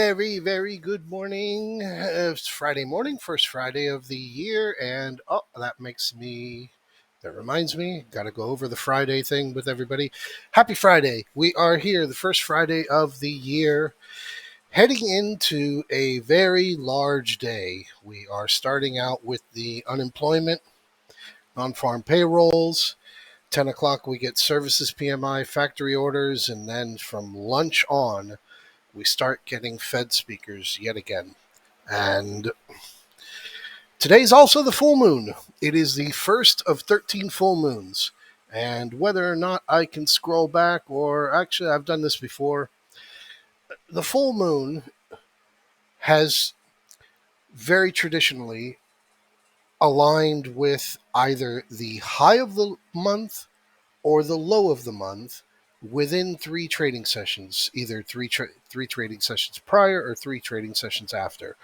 Very, very good morning. It's Friday morning, first Friday of the year, and that reminds me, got to go over the Friday thing with everybody. Happy Friday. We are here, the first Friday of the year, heading into a very large day. We are starting out with the unemployment, non-farm payrolls. 10 o'clock, we get services PMI, factory orders, and then from lunch on, we start getting Fed speakers yet again. And today's also the full moon. It is the first of 13 full moons. And whether or not I can scroll back, or actually, I've done this before, the full moon has very traditionally aligned with either the high of the month or the low of the month within three trading sessions, either three trading sessions prior or three trading sessions after.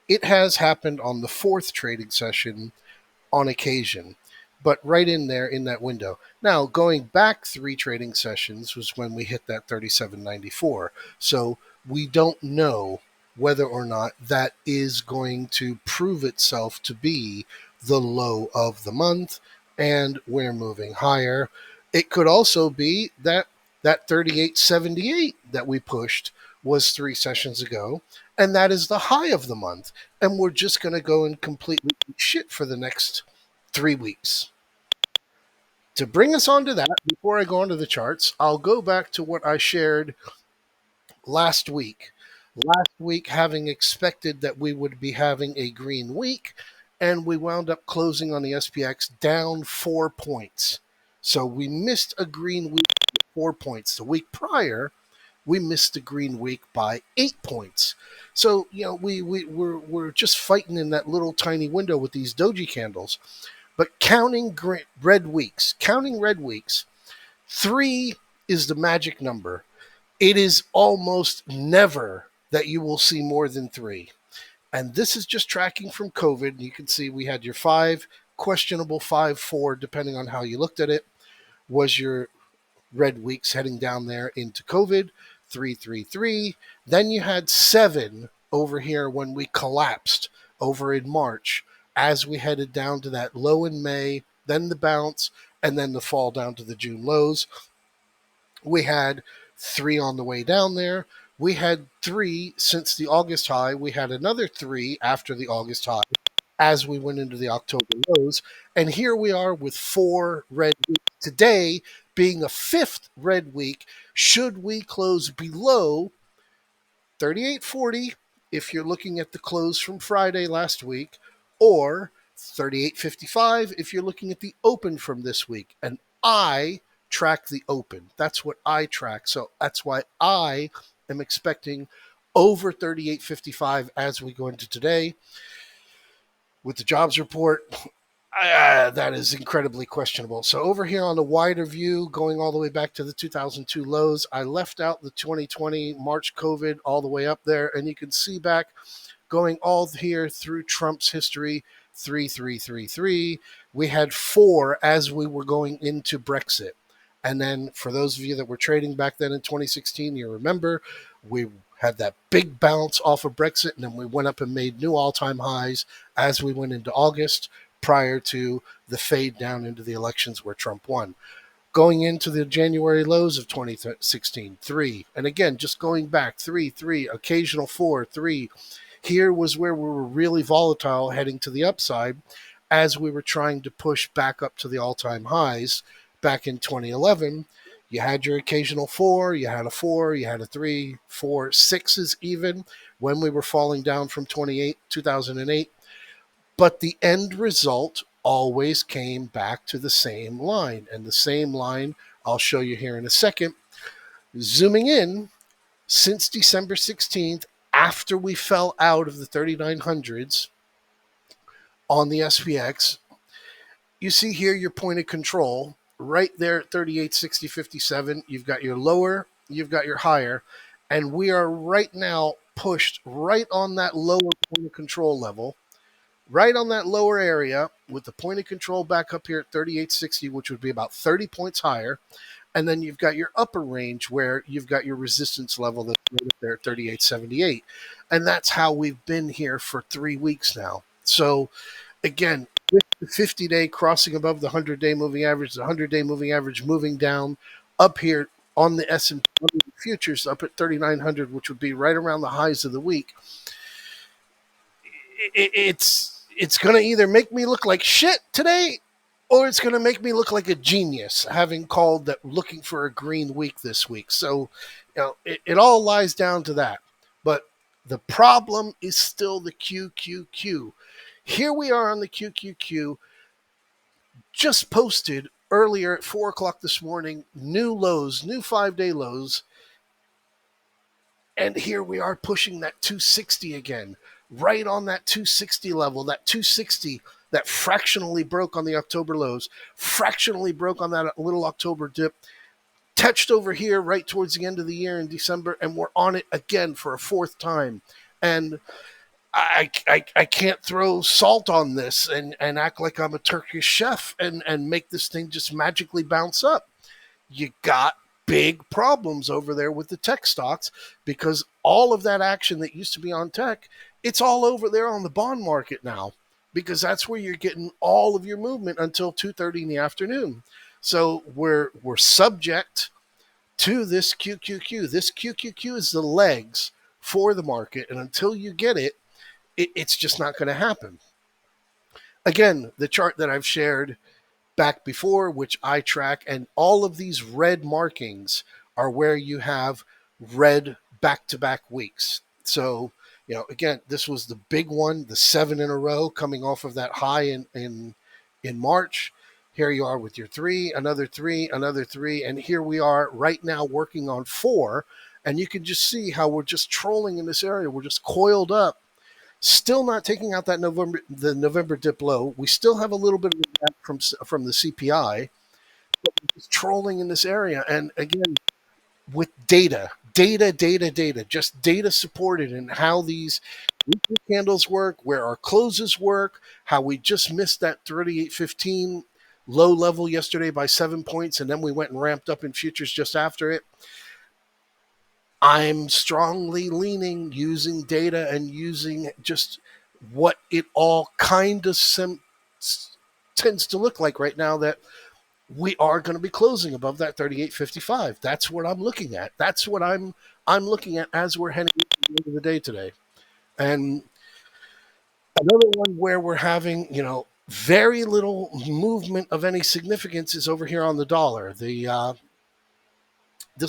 It has happened on the fourth trading session on occasion, but right in there in that window. Now, going back three trading sessions was when we hit that 37.94. So we don't know whether or not that is going to prove itself to be the low of the month and we're moving higher. It could also be that 38.78 that we pushed was three sessions ago, and that is the high of the month. And we're just going to go and completely eat shit for the next 3 weeks. To bring us onto that, before I go onto the charts, I'll go back to what I shared last week. Last week, having expected that we would be having a green week, and we wound up closing on the SPX down 4 points. So we missed a green week by 4 points. The week prior, we missed the green week by 8 points. So, we're just fighting in that little tiny window with these doji candles. But counting red weeks, 3 is the magic number. It is almost never that you will see more than 3. And this is just tracking from COVID. You can see we had your 5, questionable 5, 4, depending on how you looked at it, was your red weeks heading down there into COVID, 3, 3, 3. Then you had 7 over here when we collapsed over in March as we headed down to that low in May, then the bounce, and then the fall down to the June lows. We had 3 on the way down there. We had 3 since the August high. We had another 3 after the August high as we went into the October lows. And here we are with 4 red weeks. Today being a 5th red week, should we close below 38.40 if you're looking at the close from Friday last week, or 38.55 if you're looking at the open from this week. And I track the open. That's what I track. So that's why I am expecting over 38.55 as we go into today. With the jobs report, that is incredibly questionable. So over here on the wider view, going all the way back to the 2002 lows, I left out the 2020 March COVID all the way up there, and you can see back going all here through Trump's history, 3. We had 4 as we were going into Brexit. And then for those of you that were trading back then in 2016, you remember we had that big bounce off of Brexit, and then we went up and made new all-time highs as we went into August, prior to the fade down into the elections where Trump won. Going into the January lows of 2016, 3. And again, just going back, 3, occasional 4, 3. Here was where we were really volatile heading to the upside as we were trying to push back up to the all-time highs back in 2011. You had your occasional 4, you had a 4, you had a 3, 4, 6s even when we were falling down from 2008. But the end result always came back to the same line. And the same line I'll show you here in a second. Zooming in, since December 16th, after we fell out of the 3900s on the SPX, you see here your point of control right there at 38.60.57. You've got your lower, you've got your higher, and we are right now pushed right on that lower point of control level. right on that lower area with the point of control back up here at 3860, which would be about 30 points higher. And then you've got your upper range where you've got your resistance level that's right up there at 3878. And that's how we've been here for 3 weeks now. So again, with the 50-day crossing above the 100-day moving average, the 100-day moving average moving down up here on the S&P futures up at 3900, which would be right around the highs of the week. It's going to either make me look like shit today or it's going to make me look like a genius having called that looking for a green week this week. So, it all lies down to that. But the problem is still the QQQ. Here we are on the QQQ, just posted earlier at 4 o'clock this morning, new lows, new 5-day lows. And here we are pushing that 260 again, right on that 260 level, that 260 that fractionally broke on the October lows, fractionally broke on that little October dip, touched over here right towards the end of the year in December, and we're on it again for a fourth time. And I can't throw salt on this and act like I'm a Turkish chef and make this thing just magically bounce up. You got big problems over there with the tech stocks because all of that action that used to be on tech, it's all over there on the bond market now because that's where you're getting all of your movement until 2:30 in the afternoon. So we're subject to this QQQ. This QQQ is the legs for the market, and until you get it's just not going to happen. Again, the chart that I've shared back before, which I track, and all of these red markings are where you have red back-to-back weeks. So, again, this was the big one, the 7 in a row coming off of that high in March. Here you are with your 3, another 3, another 3, and here we are right now working on 4. And you can just see how we're just trolling in this area. We're just coiled up, still not taking out that November dip low. We still have a little bit of a gap from the CPI, but we're just trolling in this area. And again, with data, just data supported, and how these weekly candles work, where our closes work, how we just missed that 38.15 low level yesterday by 7 points, and then we went and ramped up in futures just after it. I'm strongly leaning using data and using just what it all kind of tends to look like right now, that we are going to be closing above that 38.55. That's what I'm looking at. That's what I'm looking at as we're heading into the end of the day today. And another one where we're having, very little movement of any significance is over here on the dollar. This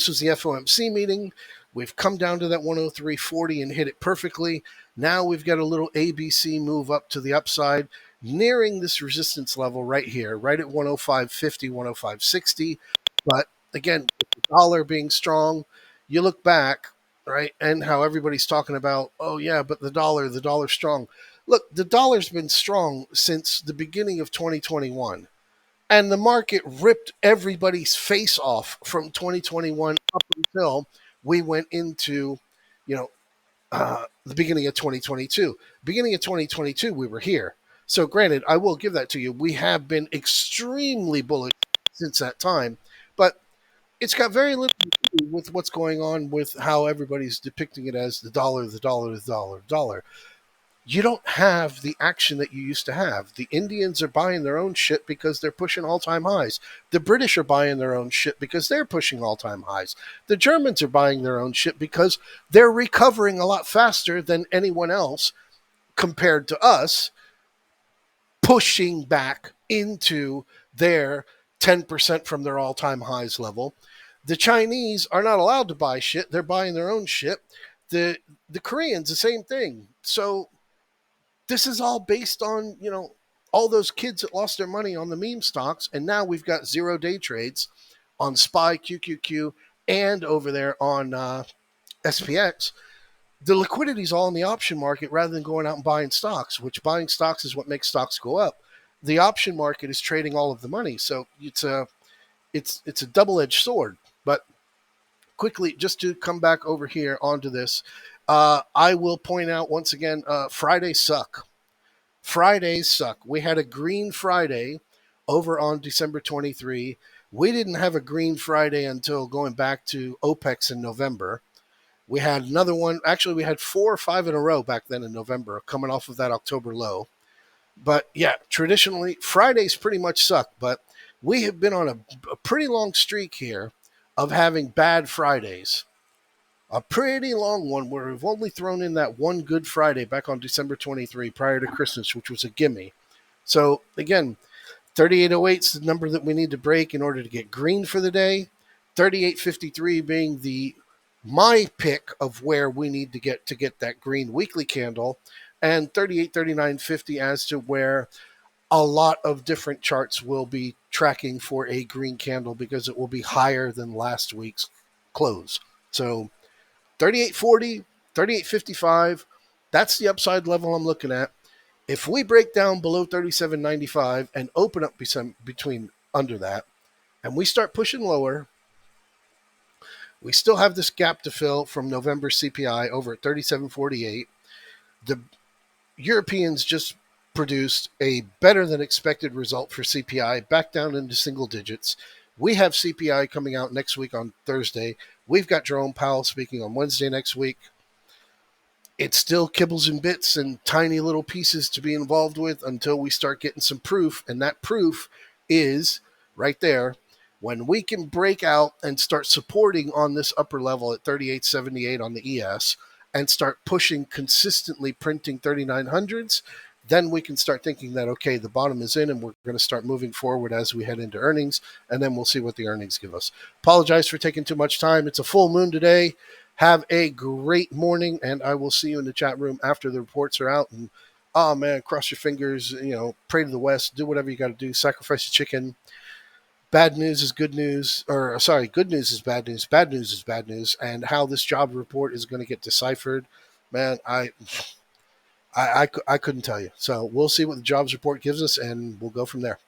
was the FOMC meeting. We've come down to that 103.40 and hit it perfectly. Now we've got a little ABC move up to the upside, nearing this resistance level right here, right at 105.50, 105.60. But again, with the dollar being strong, you look back, right, and how everybody's talking about, oh yeah, but the dollar's strong. Look, the dollar's been strong since the beginning of 2021. And the market ripped everybody's face off from 2021 up until we went into, you know, the beginning of 2022. Beginning of 2022, we were here. So, granted, I will give that to you. We have been extremely bullish since that time, but it's got very little to do with what's going on with how everybody's depicting it as the dollar, the dollar, the dollar, the dollar. You don't have the action that you used to have. The Indians are buying their own shit because they're pushing all-time highs. The British are buying their own shit because they're pushing all-time highs. The Germans are buying their own shit because they're recovering a lot faster than anyone else compared to us, pushing back into their 10% from their all-time highs level. The Chinese are not allowed to buy shit. They're buying their own shit. The Koreans, the same thing. So this is all based on, all those kids that lost their money on the meme stocks, and now we've got 0-day trades on SPY, QQQ, and over there on SPX. The liquidity is all in the option market rather than going out and buying stocks, which buying stocks is what makes stocks go up. The option market is trading all of the money, so it's a double-edged sword. But quickly, just to come back over here onto this, I will point out once again, Fridays suck. Fridays suck. We had a green Friday over on December 23. We didn't have a green Friday until going back to OPEX in November. We had another one. Actually, we had 4 or 5 in a row back then in November, coming off of that October low. But yeah, traditionally, Fridays pretty much suck. But we have been on a pretty long streak here of having bad Fridays. A pretty long one where we've only thrown in that one good Friday back on December 23 prior to Christmas, which was a gimme. So again, 3808 is the number that we need to break in order to get green for the day. 3853 being the my pick of where we need to get that green weekly candle, and 3839.50 as to where a lot of different charts will be tracking for a green candle because it will be higher than last week's close. So 3840, 3855, that's the upside level I'm looking at. If we break down below 37.95 and open up between under that, and we start pushing lower, we still have this gap to fill from November CPI over at 37.48. The Europeans just produced a better than expected result for CPI, back down into single digits. We have CPI coming out next week on Thursday. We've got Jerome Powell speaking on Wednesday next week. It's still kibbles and bits and tiny little pieces to be involved with until we start getting some proof. And that proof is right there. When we can break out and start supporting on this upper level at 38.78 on the ES and start pushing consistently printing 3900s, then we can start thinking that, okay, the bottom is in and we're going to start moving forward as we head into earnings, and then we'll see what the earnings give us. Apologize for taking too much time. It's a full moon today. Have a great morning, and I will see you in the chat room after the reports are out. And oh man, cross your fingers, pray to the West, do whatever you got to do, sacrifice a chicken. Bad news is good news, or sorry, good news is bad news is bad news, and how this job report is going to get deciphered, man, I couldn't tell you. So we'll see what the jobs report gives us, and we'll go from there.